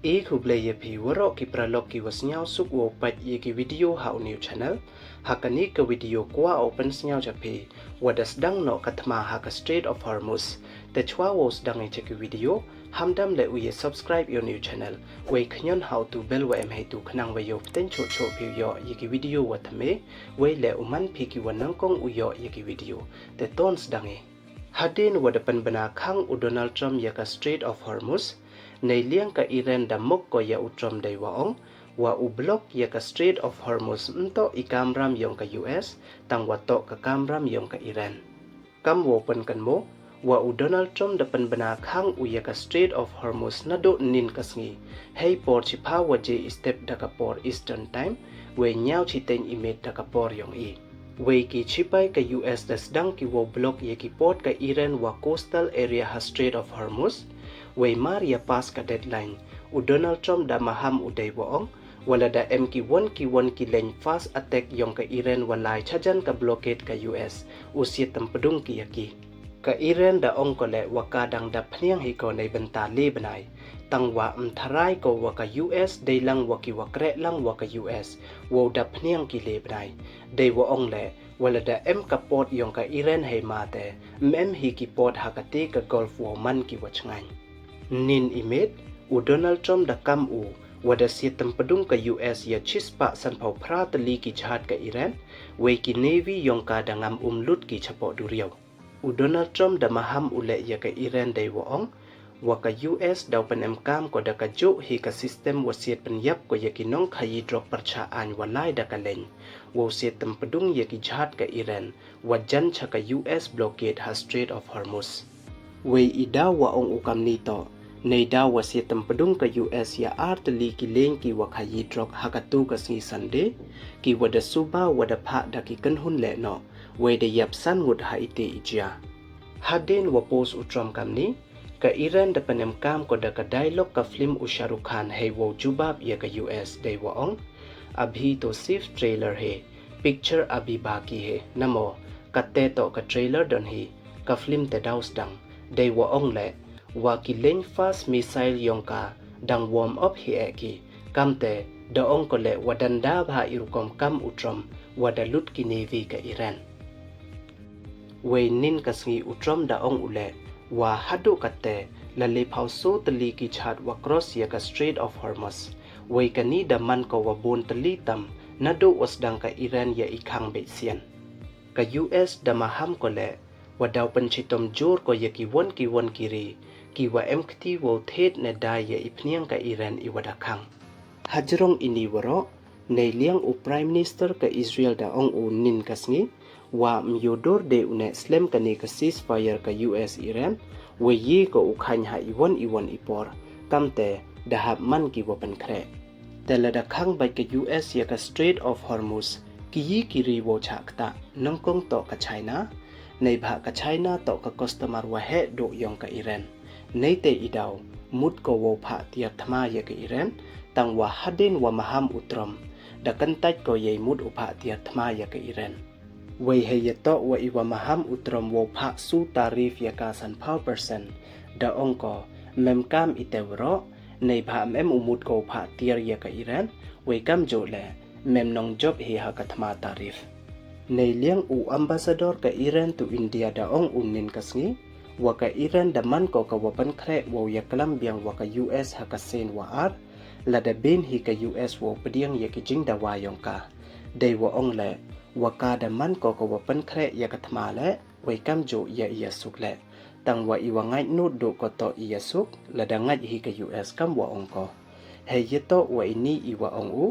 ku blaya pi warok ki pralog ki wasnyau suk wo pat ye ki video hau new channel hakani ke video kwa open snyau japi wadas dang no katma haka Strait of Hormuz te chwa wos dang che ki video hamdam le uye subscribe your new channel we knyon how to bel wa em he tu khnang wa yo ten cho cho pi yo ye ki video wa thame we le uman phi ki wanang kong uyo ye ki video te tons dang e hadin wa dapan bana khang u Donald Trump ya ka Strait of Hormuz nei liang ka Iran da mok ko ya utrom dai waong wa u block ya ka Strait of Hormuz nto ikamram yong ka US tang wa to ka kamram yong ka Iran kam wo pen kan mo wa u Donald Trump da pen bana khang u ya ka Strait of Hormuz na do nin kasngi hei por chi pha wa je step da ka por Eastern time we nyao chi ten image da ka por yong i we ki chipai ka US das dang ki wo block ye ki port ka Iran wa coastal area ha Strait of Hormuz we Maria pass ka deadline u Donald Trump da maham u dai woong wala da MK1 ki len fast attack yong ka Iran walai chajan ka blockade ka US u siat tampadung ki yaki ka Iran da ong ko le waka dang da phniang hi ko nei banta le banai tangwa tharai ko waka US dei lang waki wakre lang waka US wo da phniang ki le banai dei wo ong le wala da ka port yong ka Iran hei mate hi ki port hakate ka Gulf War man ki wachngai nin imit u Donald Trump da kam u wada siat tampadung ka US ya chispa san phau phra tali ki jhat ka Iran we ki navy yong ka dangam lut ki chapo duriaw u Donald Trump da maham ule ya ka Iran dai woong wa ka US daw panem kam ko da ka jo hi ka system wa siat pen yap ko ya ki nong khayi drop parcha an walai da ka len wo siat tampadung ya ki jhat ka Iran wa jan cha ka US blockade ha Strait of Hormuz we ida wa ong ukam ni to nei da wa siat tampadung ka US ya artli ki leng ki wa khayi drop hakatu ka si Sunday ki wada suba wada pha da ki kan hun le no we de yap san ngut ha ite ija hadin wa post utram kam ni ka Iran da panem kam ko da ka dialogue ka film u Shah Rukh Khan hei wo jubab ya ka US dei wa ong abhi to sif trailer he picture abhi baki he namo katte to ka trailer don hi ka film te daus dang dei wa ong le wa ki len fast missile yong ka dang warm up hi eki kamte da ong ko le wadanda bha irukom kam utrom wada lut ki navy ka Iran we nin kasngi utrom da ong ule wa hadu katte la le phau so tali ki chat wa cross ya ka Strait of Hormuz we kani da man ko wa bon tali tam nado wasdang ka Iran ya ikhang be sian ka US da maham ko le wadaw panchitom jor ko ya ki won kiri ki wa MKT wo thet ne da ya ipniang ka Iran i wada khang hajrong ini waro nei liang u Prime Minister ka Israel da ong u nin kasngi wa myodor de une slam kani ka ceasefire ka US Iran we yi ko u khany ha iwon ipor kamte da hab man ki wo pan khre tela da khang bai ka US ya ka Strait of Hormuz ki yi ki ri wo chakta nongkong to ka China nei bha ka China to ka customer wa he do yong ka Iran nei te idaw mut ko wo pha tia thma ya ka Iran tang wa hadin wa maham utrom da kantaj ko ye mut upha tia thma ya ka Iran we he ya to wa iwa maham utrom wo pha su tarif ya ka san phau percent da ongko mem kam itewro nei bha mem umut ko pha tia ya ka Iran we kam jo le mem nong job he ha ka thma tarif nei liang u ambassador ka Iran to India da ong unin kasngi wa ka Iran da man ko ka wapan khre wo ya kalam biang wa ka US ha ka sen wa ar la da bin hi ka US wo pediang ya ki jing da wa yong ka dei wo ong le wa ka da man ko ka wapan khre ya ka thma le we kam jo ya ya suk le tang wa iwa ngai nu do ko to ya suk la da ngai hi ka US kam wa ong ko he ye to wa ini iwa ong u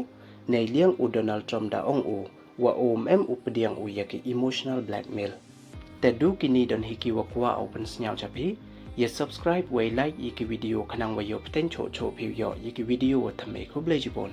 nei liang u Donald Trump da ong u wa u pediang u ya ki emotional blackmail te du kini don hiki wa kwa open snyao chapi ye subscribe we like iki video khanang wa yo pten cho phi yo iki video wa thame khu ble jibon